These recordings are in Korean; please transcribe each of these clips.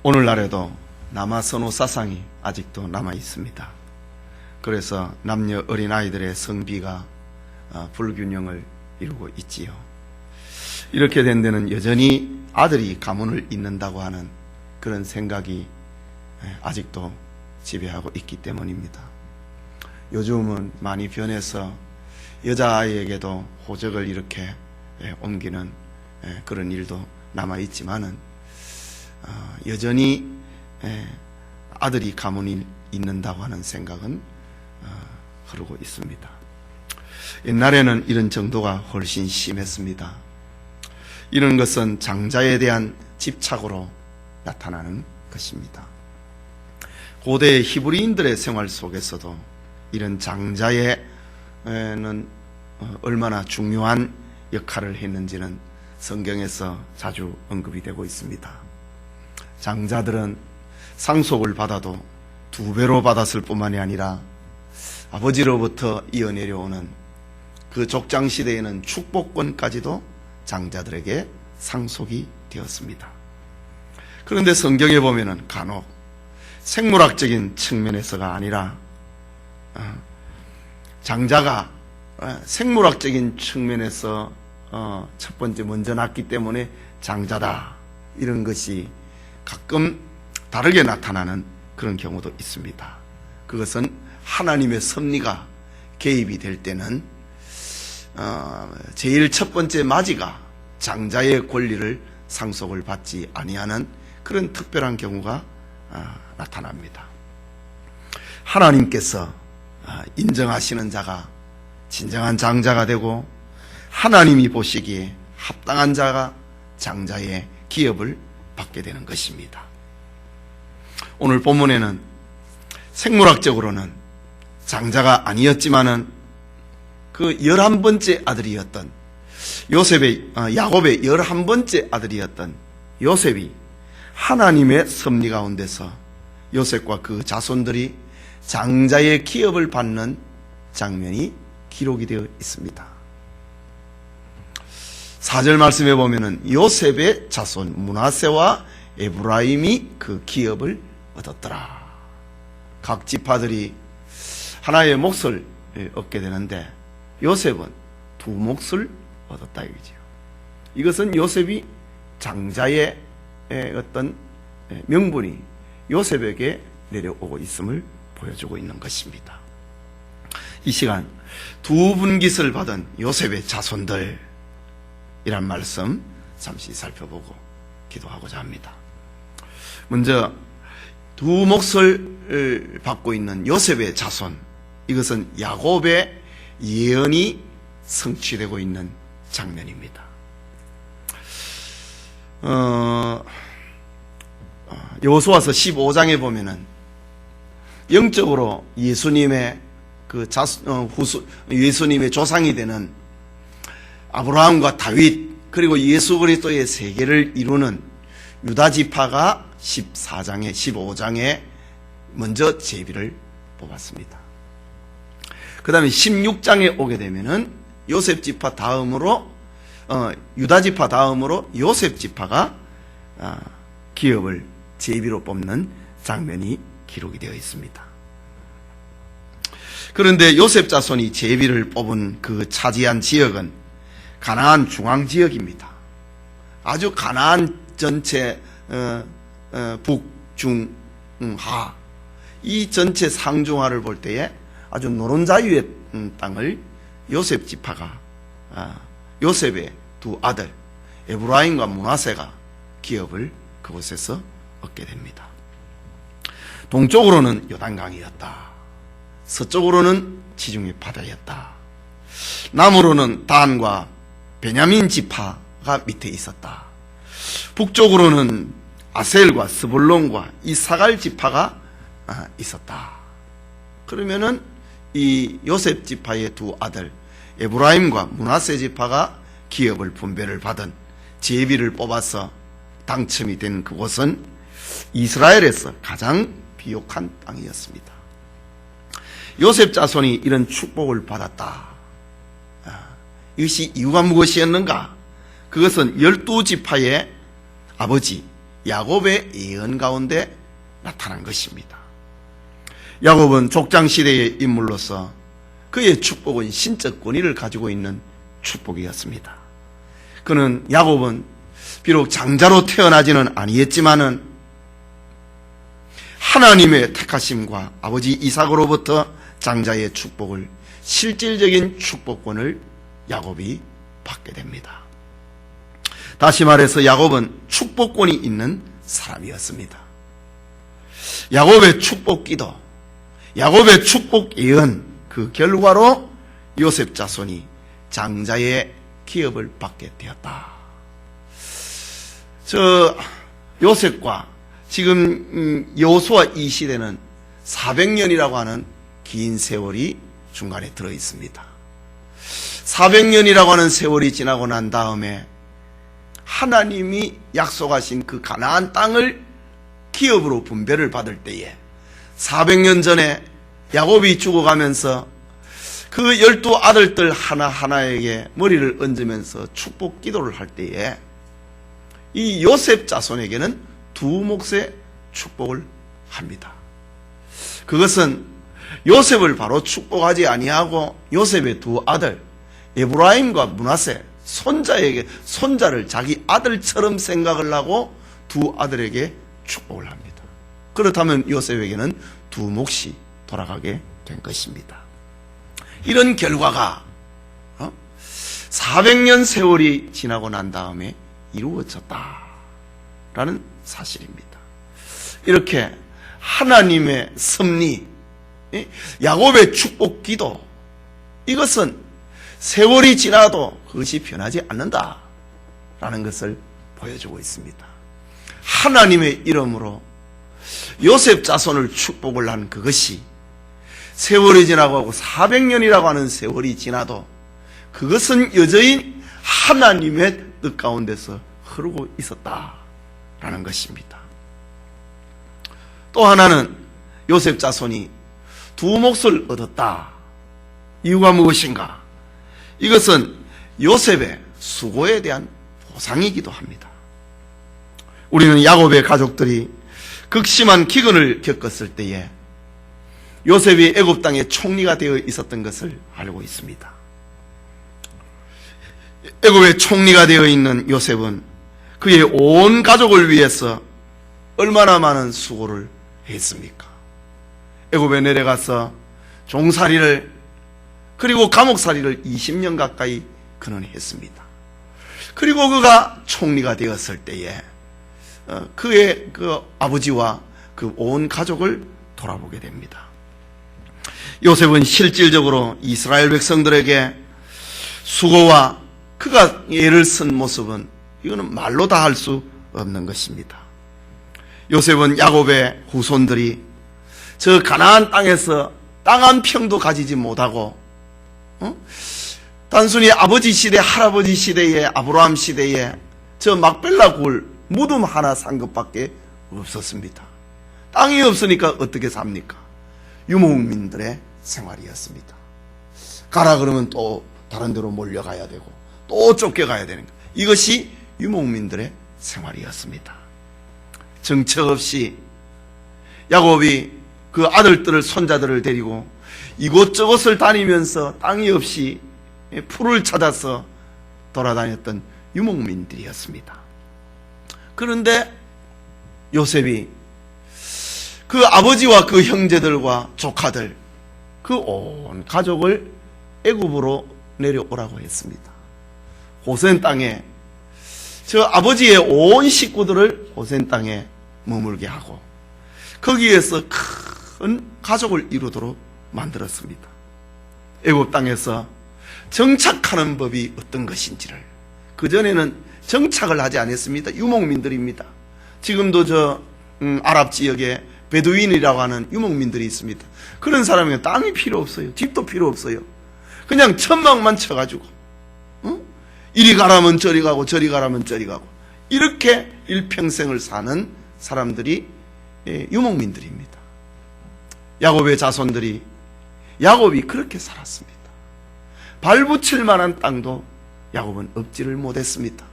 오늘날에도 남아선호 사상이 아직도 남아 있습니다. 그래서 남녀 어린아이들의 성비가 불균형을 이루고 있지요. 이렇게 된 데는 여전히 아들이 가문을 잇는다고 하는 그런 생각이 아직도 지배하고 있기 때문입니다. 요즘은 많이 변해서 여자아이에게도 호적을 이렇게 옮기는 그런 일도 남아있지만은 여전히 아들이 가문이 있는다고 하는 생각은 흐르고 있습니다. 옛날에는 이런 정도가 훨씬 심했습니다. 이런 것은 장자에 대한 집착으로 나타나는 것입니다. 고대 히브리인들의 생활 속에서도 이런 장자에는 얼마나 중요한 역할을 했는지는 성경에서 자주 언급이 되고 있습니다. 장자들은 상속을 받아도 2배로 받았을 뿐만이 아니라 아버지로부터 이어내려오는 그 족장시대에는 축복권까지도 장자들에게 상속이 되었습니다. 그런데 성경에 보면은 간혹 생물학적인 측면에서가 아니라 장자가 생물학적인 측면에서 첫 번째 먼저 낳기 때문에 장자다, 이런 것이 가끔 다르게 나타나는 그런 경우도 있습니다. 그것은 하나님의 섭리가 개입이 될 때는 제일 첫 번째 맞이가 장자의 권리를 상속을 받지 아니하는 그런 특별한 경우가 나타납니다. 하나님께서 인정하시는 자가 진정한 장자가 되고 하나님이 보시기에 합당한 자가 장자의 기업을 받게 되는 것입니다. 오늘 본문에는 생물학적으로는 장자가 아니었지만은 그 11번째 아들이었던 야곱의 11번째 아들이었던 요셉이 하나님의 섭리 가운데서 요셉과 그 자손들이 장자의 기업을 받는 장면이 기록이 되어 있습니다. 4절 말씀에 보면은 요셉의 자손 므낫세와 에브라임이 그 기업을 얻었더라. 각 지파들이 하나의 몫을 얻게 되는데 요셉은 2몫을 얻었다 이거죠. 이것은 요셉이 장자의 어떤 명분이 요셉에게 내려오고 있음을 보여주고 있는 것입니다. 이 시간 2분깃을 받은 요셉의 자손들 이란 말씀 잠시 살펴보고 기도하고자 합니다. 먼저 2몫을 받고 있는 요셉의 자손, 이것은 야곱의 예언이 성취되고 있는 장면입니다. 여호수아서 15장에 보면은 영적으로 예수님의 예수님의 조상이 되는 아브라함과 다윗 그리고 예수 그리스도의 세계를 이루는 유다 지파가 15장에 먼저 제비를 뽑았습니다. 그 다음에 16장에 오게 되면은 요셉 지파 다음으로 유다 지파 다음으로 요셉 지파가 기업을 제비로 뽑는 장면이 기록이 되어 있습니다. 그런데 요셉 자손이 제비를 뽑은 그 차지한 지역은 가나안 중앙 지역입니다. 아주 가나안 전체 북, 중, 하, 이 전체 상중하를 볼 때에 아주 노른자위의 땅을 요셉 지파가 요셉의 2 아들 에브라임과 므낫세가 기업을 그곳에서 얻게 됩니다. 동쪽으로는 요단강이었다. 서쪽으로는 지중해 바다였다. 남으로는 단과 베냐민 지파가 밑에 있었다. 북쪽으로는 아셀과 스불론과 이사갈 지파가 있었다. 그러면은 이 요셉 지파의 2 아들 에브라임과 므낫세 지파가 기업을 분배를 받은 제비를 뽑아서 당첨이 된 그곳은 이스라엘에서 가장 비옥한 땅이었습니다. 요셉 자손이 이런 축복을 받았다. 이것이 이유가 무엇이었는가? 그것은 12지파의 아버지 야곱의 예언 가운데 나타난 것입니다. 야곱은 족장시대의 인물로서 그의 축복은 신적 권위를 가지고 있는 축복이었습니다. 그는 야곱은 비록 장자로 태어나지는 아니했지만은 하나님의 택하심과 아버지 이삭으로부터 장자의 축복을, 실질적인 축복권을 야곱이 받게 됩니다. 다시 말해서 야곱은 축복권이 있는 사람이었습니다. 야곱의 축복 기도, 야곱의 축복 예언, 그 결과로 요셉 자손이 장자의 기업을 받게 되었다. 요셉과 지금 여호수아 이 시대는 400년이라고 하는 긴 세월이 중간에 들어 있습니다. 400년이라고 하는 세월이 지나고 난 다음에 하나님이 약속하신 그 가나안 땅을 기업으로 분배를 받을 때에 400년 전에 야곱이 죽어가면서 그 12아들들 하나하나에게 머리를 얹으면서 축복 기도를 할 때에 이 요셉 자손에게는 두 몫의 축복을 합니다. 그것은 요셉을 바로 축복하지 아니하고 요셉의 두 아들 에브라임과 므낫세 손자를 자기 아들처럼 생각을 하고 두 아들에게 축복을 합니다. 그렇다면 요셉에게는 두 몫이 돌아가게 된 것입니다. 이런 결과가 400년 세월이 지나고 난 다음에 이루어졌다라는 사실입니다. 이렇게 하나님의 섭리, 야곱의 축복 기도, 이것은 세월이 지나도 그것이 변하지 않는다라는 것을 보여주고 있습니다. 하나님의 이름으로 요셉 자손을 축복을 한 그것이 세월이 지나고 400년이라고 하는 세월이 지나도 그것은 여전히 하나님의 뜻 가운데서 흐르고 있었다라는 것입니다. 또 하나는 요셉 자손이 두 몫을 얻었다. 이유가 무엇인가? 이것은 요셉의 수고에 대한 보상이기도 합니다. 우리는 야곱의 가족들이 극심한 기근을 겪었을 때에 요셉이 애굽 땅의 총리가 되어 있었던 것을 알고 있습니다. 애굽의 총리가 되어 있는 요셉은 그의 온 가족을 위해서 얼마나 많은 수고를 했습니까? 애굽에 내려가서 종살이를 그리고 감옥살이를 20년 가까이 그는 했습니다. 그리고 그가 총리가 되었을 때에 그의 그 아버지와 그 온 가족을 돌아보게 됩니다. 요셉은 실질적으로 이스라엘 백성들에게 수고와 그가 애를 쓴 모습은 이거는 말로 다 할 수 없는 것입니다. 요셉은 야곱의 후손들이 저 가나안 땅에서 땅 한 평도 가지지 못하고 단순히 아버지 시대, 할아버지 시대에, 아브라함 시대에 저 막벨라 굴 무덤 하나 산 것밖에 없었습니다. 땅이 없으니까 어떻게 삽니까? 유목민들의 생활이었습니다. 가라 그러면 또 다른 데로 몰려가야 되고 또 쫓겨가야 되는 것. 이것이 유목민들의 생활이었습니다. 정처 없이 야곱이 그 아들들을, 손자들을 데리고 이곳저곳을 다니면서 땅이 없이 풀을 찾아서 돌아다녔던 유목민들이었습니다. 그런데 요셉이 그 아버지와 그 형제들과 조카들, 그 온 가족을 애굽으로 내려오라고 했습니다. 고센 땅에 저 아버지의 온 식구들을 고센 땅에 머물게 하고 거기에서 큰 가족을 이루도록 만들었습니다. 애굽 땅에서 정착하는 법이 어떤 것인지를, 그전에는 정착을 하지 않았습니다. 유목민들입니다. 지금도 저 아랍 지역에 베두인이라고 하는 유목민들이 있습니다. 그런 사람은 땅이 필요 없어요. 집도 필요 없어요. 그냥 천막만 쳐가지고 이리 가라면 저리 가고 저리 가라면 저리 가고 이렇게 일평생을 사는 사람들이 유목민들입니다. 야곱의 자손들이, 야곱이 그렇게 살았습니다. 발붙일 만한 땅도 야곱은 얻지를 못했습니다.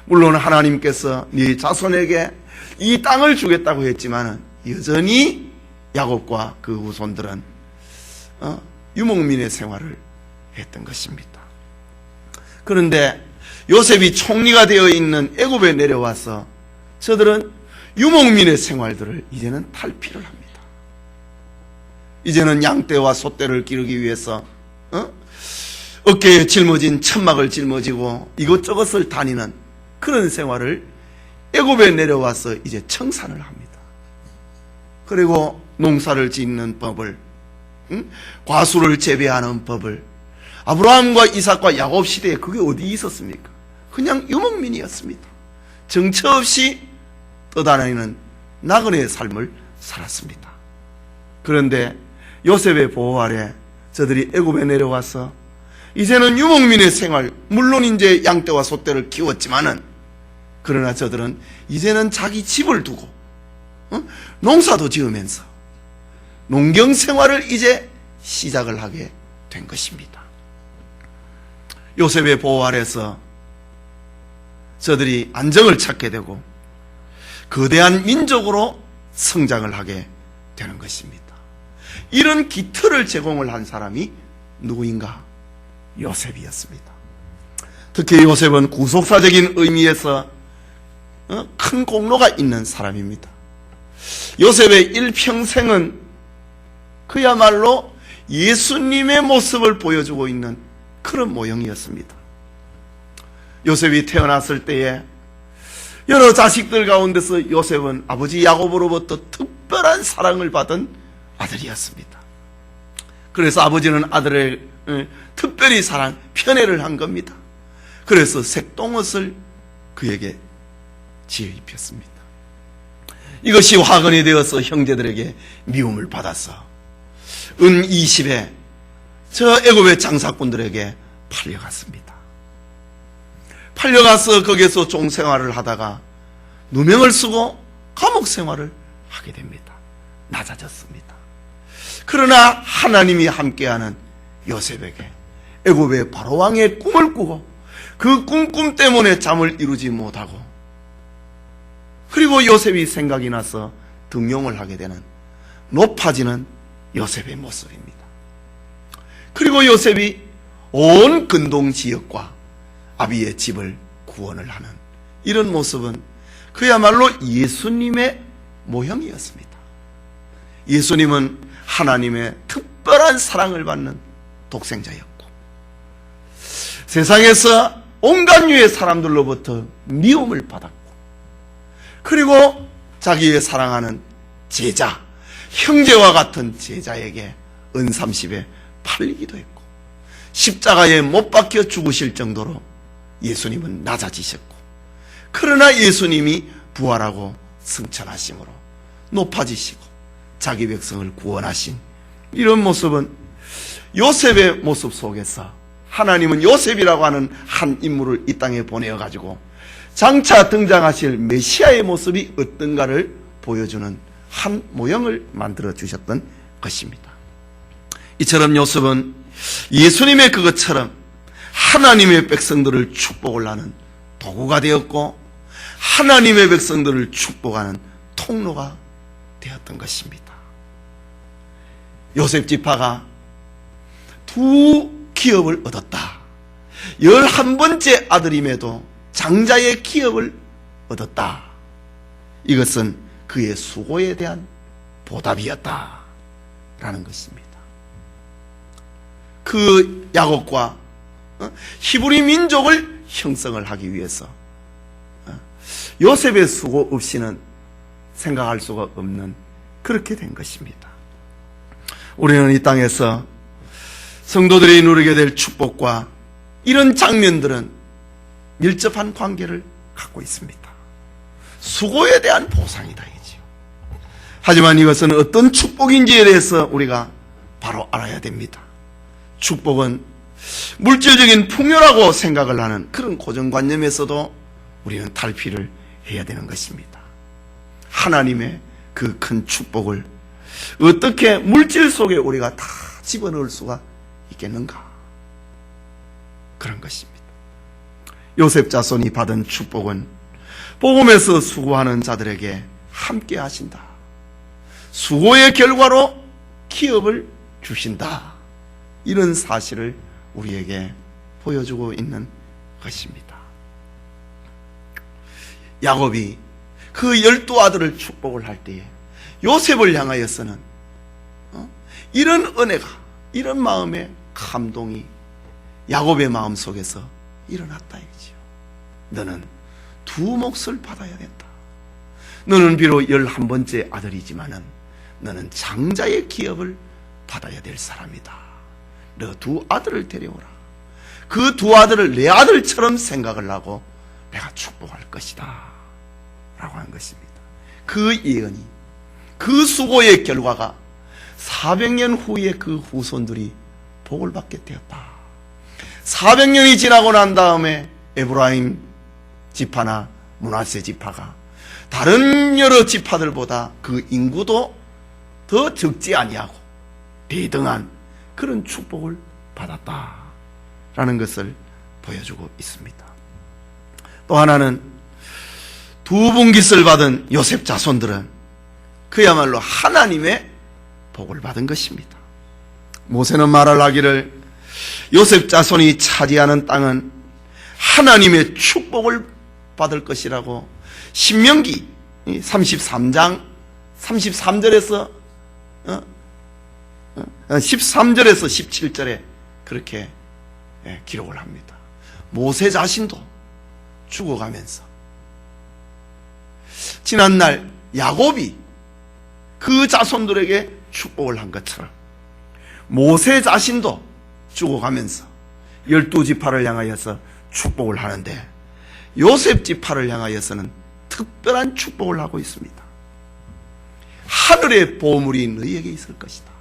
물론 하나님께서 네 자손에게 이 땅을 주겠다고 했지만은 여전히 야곱과 그 후손들은 유목민의 생활을 했던 것입니다. 그런데 요셉이 총리가 되어 있는 애굽에 내려와서 저들은 유목민의 생활들을 이제는 탈피를 합니다. 이제는 양떼와 소떼를 기르기 위해서 어깨에 짊어진 천막을 짊어지고 이것저것을 다니는 그런 생활을 애굽에 내려와서 이제 청산을 합니다. 그리고 농사를 짓는 법을, 과수를 재배하는 법을, 아브라함과 이삭과 야곱 시대에 그게 어디 있었습니까? 그냥 유목민이었습니다. 정처 없이 떠다니는 나그네의 삶을 살았습니다. 그런데 요셉의 보호 아래 저들이 애굽에 내려와서 이제는 유목민의 생활, 물론 이제 양떼와 소떼를 키웠지만은, 그러나 저들은 이제는 자기 집을 두고 농사도 지으면서 농경 생활을 이제 시작을 하게 된 것입니다. 요셉의 보호 아래서 저들이 안정을 찾게 되고 거대한 민족으로 성장을 하게 되는 것입니다. 이런 기틀을 제공을 한 사람이 누구인가? 요셉이었습니다. 특히 요셉은 구속사적인 의미에서 큰 공로가 있는 사람입니다. 요셉의 일평생은 그야말로 예수님의 모습을 보여주고 있는 그런 모형이었습니다. 요셉이 태어났을 때에 여러 자식들 가운데서 요셉은 아버지 야곱으로부터 특별한 사랑을 받은 아들이었습니다. 그래서 아버지는 아들을 특별히 편애를 한 겁니다. 그래서 색동옷을 그에게 지어 입혔습니다. 이것이 화근이 되어서 형제들에게 미움을 받아서 은 20에 저 애굽의 장사꾼들에게 팔려갔습니다. 팔려가서 거기서 종생활을 하다가 누명을 쓰고 감옥 생활을 하게 됩니다. 낮아졌습니다. 그러나 하나님이 함께하는 요셉에게 애굽의 바로왕의 꿈을 꾸고 그 꿈 때문에 잠을 이루지 못하고, 그리고 요셉이 생각이 나서 등용을 하게 되는 높아지는 요셉의 모습입니다. 그리고 요셉이 온 근동 지역과 아비의 집을 구원을 하는 이런 모습은 그야말로 예수님의 모형이었습니다. 예수님은 하나님의 특별한 사랑을 받는 독생자였고, 세상에서 온갖 유의 사람들로부터 미움을 받았고, 그리고 자기의 사랑하는 제자, 형제와 같은 제자에게 은30에 팔리기도 했고, 십자가에 못 박혀 죽으실 정도로 예수님은 낮아지셨고, 그러나 예수님이 부활하고 승천하심으로 높아지시고 자기 백성을 구원하신 이런 모습은 요셉의 모습 속에서 하나님은 요셉이라고 하는 한 인물을 이 땅에 보내어가지고 장차 등장하실 메시아의 모습이 어떤가를 보여주는 한 모형을 만들어 주셨던 것입니다. 이처럼 요셉은 예수님의 그것처럼 하나님의 백성들을 축복을 하는 도구가 되었고, 하나님의 백성들을 축복하는 통로가 되었던 것입니다. 요셉 지파가 두 기업을 얻었다. 11번째 아들임에도 장자의 기업을 얻었다. 이것은 그의 수고에 대한 보답이었다 라는 것입니다. 그 야곱과 히브리 민족을 형성을 하기 위해서 요셉의 수고 없이는 생각할 수가 없는 그렇게 된 것입니다. 우리는 이 땅에서 성도들이 누리게 될 축복과 이런 장면들은 밀접한 관계를 갖고 있습니다. 수고에 대한 보상이다 이지요. 하지만 이것은 어떤 축복인지에 대해서 우리가 바로 알아야 됩니다. 축복은 물질적인 풍요라고 생각을 하는 그런 고정관념에서도 우리는 탈피를 해야 되는 것입니다. 하나님의 그 큰 축복을 어떻게 물질 속에 우리가 다 집어넣을 수가 있겠는가? 그런 것입니다. 요셉 자손이 받은 축복은 복음에서 수고하는 자들에게 함께 하신다. 수고의 결과로 기업을 주신다. 이런 사실을 우리에게 보여주고 있는 것입니다. 야곱이 그 12아들을 축복을 할 때에 요셉을 향하여서는 이런 은혜가, 이런 마음의 감동이 야곱의 마음 속에서 일어났다 이거지요. 너는 두 몫을 받아야 된다. 너는 비록 11번째 아들이지만은 너는 장자의 기업을 받아야 될 사람이다. 너 두 아들을 데려오라. 그 두 아들을 내 아들처럼 생각을 하고 내가 축복할 것이다 라고 한 것입니다. 그 예언이, 그 수고의 결과가 400년 후에 그 후손들이 복을 받게 되었다. 400년이 지나고 난 다음에 에브라임 지파나 므낫세 지파가 다른 여러 지파들보다 그 인구도 더 적지 아니하고 대등한 그런 축복을 받았다라는 것을 보여주고 있습니다. 또 하나는 두 분깃을 받은 요셉 자손들은 그야말로 하나님의 복을 받은 것입니다. 모세는 말을 하기를 요셉 자손이 차지하는 땅은 하나님의 축복을 받을 것이라고 신명기 33장 13절에서 13절에서 17절에 그렇게 기록을 합니다. 모세 자신도 죽어가면서 지난날 야곱이 그 자손들에게 축복을 한 것처럼 모세 자신도 죽어가면서 12지파를 향하여서 축복을 하는데 요셉 지파를 향하여서는 특별한 축복을 하고 있습니다. 하늘의 보물이 너희에게 있을 것이다.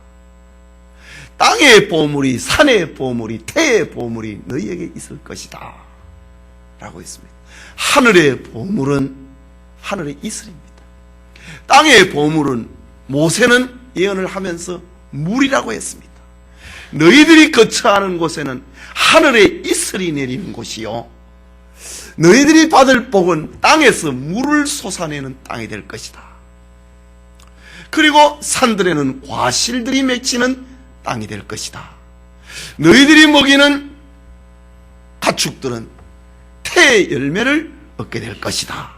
땅의 보물이, 산의 보물이, 태의 보물이 너희에게 있을 것이다 라고 했습니다. 하늘의 보물은 하늘의 이슬입니다. 땅의 보물은 모세는 예언을 하면서 물이라고 했습니다. 너희들이 거처하는 곳에는 하늘의 이슬이 내리는 곳이요, 너희들이 받을 복은 땅에서 물을 솟아내는 땅이 될 것이다. 그리고 산들에는 과실들이 맺히는 땅이 될 것이다. 너희들이 먹이는 가축들은 태의 열매를 얻게 될 것이다.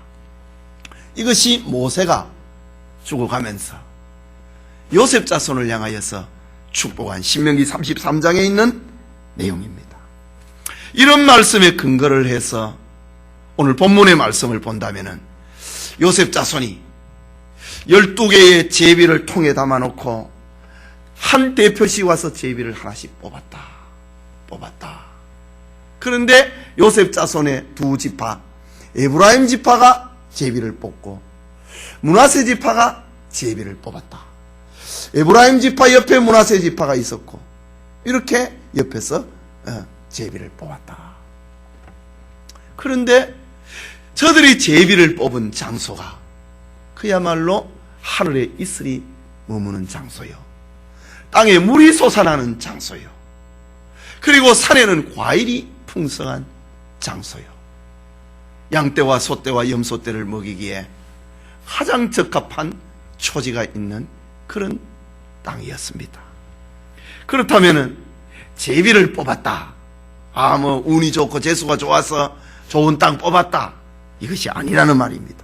이것이 모세가 죽어가면서 요셉 자손을 향하여서 축복한 신명기 33장에 있는 내용입니다. 이런 말씀에 근거를 해서 오늘 본문의 말씀을 본다면은 요셉 자손이 12개의 제비를 통에 담아놓고 한 대표씩 와서 제비를 하나씩 뽑았다. 그런데 요셉 자손의 두 지파, 에브라임 지파가 제비를 뽑고 므낫세 지파가 제비를 뽑았다. 에브라임 지파 옆에 므낫세 지파가 있었고 이렇게 옆에서 제비를 뽑았다. 그런데 저들이 제비를 뽑은 장소가 그야말로 하늘의 이슬이 머무는 장소요, 땅에 물이 솟아나는 장소요, 그리고 산에는 과일이 풍성한 장소요, 양떼와 소떼와 염소떼를 먹이기에 가장 적합한 초지가 있는 그런 땅이었습니다. 그렇다면 제비를 뽑았다, 운이 좋고 재수가 좋아서 좋은 땅 뽑았다, 이것이 아니라는 말입니다.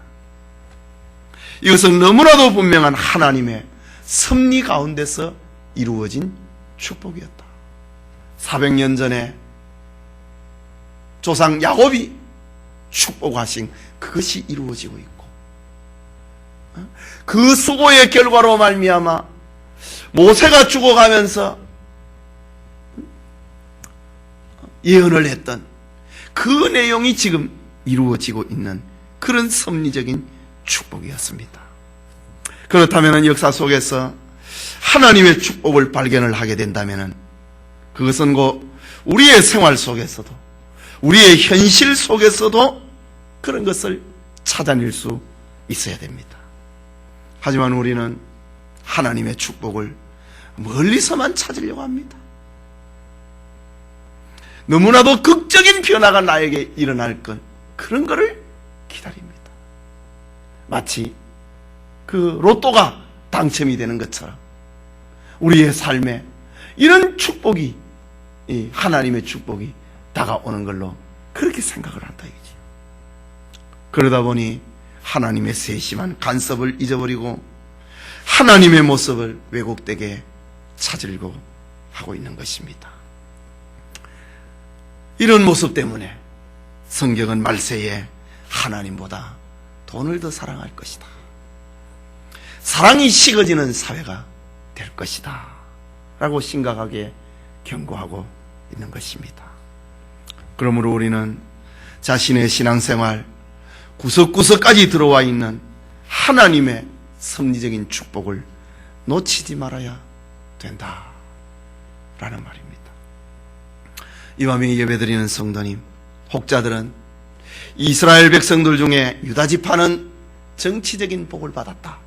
이것은 너무나도 분명한 하나님의 섭리 가운데서 이루어진 축복이었다. 400년 전에 조상 야곱이 축복하신 그것이 이루어지고 있고, 그 수고의 결과로 말미암아 모세가 죽어가면서 예언을 했던 그 내용이 지금 이루어지고 있는 그런 섭리적인 축복이었습니다. 그렇다면 역사 속에서 하나님의 축복을 발견을 하게 된다면 그것은 곧 우리의 생활 속에서도, 우리의 현실 속에서도 그런 것을 찾아낼 수 있어야 됩니다. 하지만 우리는 하나님의 축복을 멀리서만 찾으려고 합니다. 너무나도 극적인 변화가 나에게 일어날 것, 그런 것을 기다립니다. 마치 그 로또가 당첨이 되는 것처럼 우리의 삶에 이런 축복이, 이 하나님의 축복이 다가오는 걸로 그렇게 생각을 한다 이거지. 그러다 보니 하나님의 세심한 간섭을 잊어버리고 하나님의 모습을 왜곡되게 찾으려고 하고 있는 것입니다. 이런 모습 때문에 성경은 말세에 하나님보다 돈을 더 사랑할 것이다, 사랑이 식어지는 사회가 될 것이다 라고 심각하게 경고하고 있는 것입니다. 그러므로 우리는 자신의 신앙생활 구석구석까지 들어와 있는 하나님의 섭리적인 축복을 놓치지 말아야 된다라는 말입니다. 이 밤에 예배드리는 성도님, 혹자들은 이스라엘 백성들 중에 유다지파는 정치적인 복을 받았다,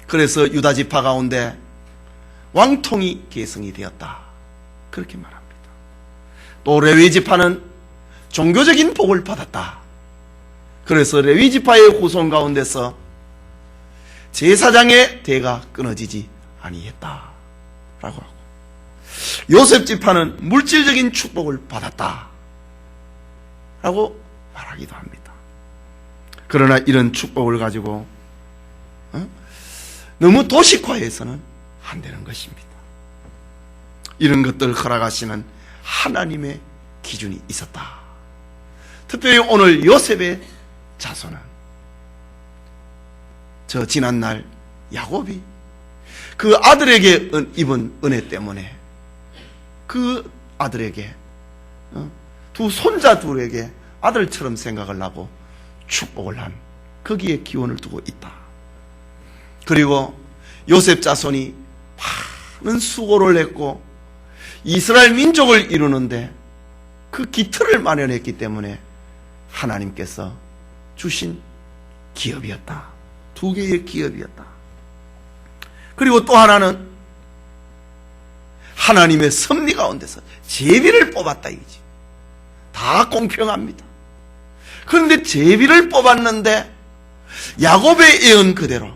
그래서 유다지파 가운데 왕통이 계승이 되었다, 그렇게 말합니다. 또 레위지파는 종교적인 복을 받았다, 그래서 레위지파의 후손 가운데서 제사장의 대가 끊어지지 아니했다 라고 하고, 요셉지파는 물질적인 축복을 받았다 라고 말하기도 합니다. 그러나 이런 축복을 가지고 너무 도식화해서는 안 되는 것입니다. 이런 것들을 허락하시는 하나님의 기준이 있었다. 특별히 오늘 요셉의 자손은 저 지난날 야곱이 그 아들에게 입은 은혜 때문에 그 아들에게 두 손자 둘에게 아들처럼 생각을 하고 축복을 한, 거기에 기원을 두고 있다. 그리고 요셉 자손이 많은 수고를 했고 이스라엘 민족을 이루는데 그 기틀을 마련했기 때문에 하나님께서 주신 기업이었다. 두 개의 기업이었다. 그리고 또 하나는 하나님의 섭리 가운데서 제비를 뽑았다 이거지. 다 공평합니다. 그런데 제비를 뽑았는데 야곱의 예언 그대로,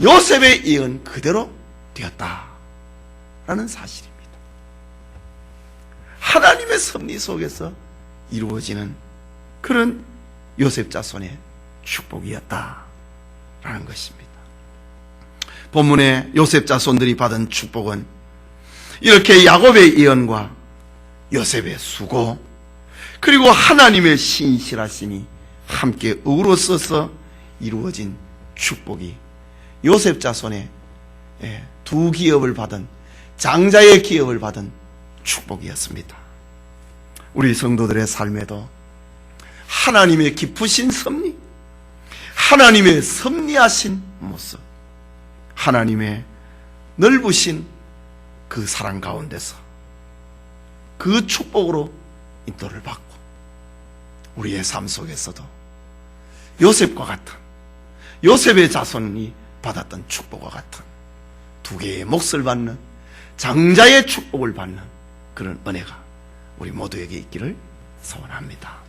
요셉의 예언 그대로 되었다라는 사실입니다. 하나님의 섭리 속에서 이루어지는 그런 요셉 자손의 축복이었다라는 것입니다. 본문에 요셉 자손들이 받은 축복은 이렇게 야곱의 예언과 요셉의 수고, 그리고 하나님의 신실하심이 함께 어우러서서 이루어진 축복이 요셉 자손의 두 기업을 받은, 장자의 기업을 받은 축복이었습니다. 우리 성도들의 삶에도 하나님의 깊으신 섭리, 하나님의 섭리하신 모습, 하나님의 넓으신 그 사랑 가운데서 그 축복으로 인도를 받고 우리의 삶 속에서도 요셉과 같은, 요셉의 자손이 받았던 축복과 같은 두 개의 몫을 받는 장자의 축복을 받는 그런 은혜가 우리 모두에게 있기를 소원합니다.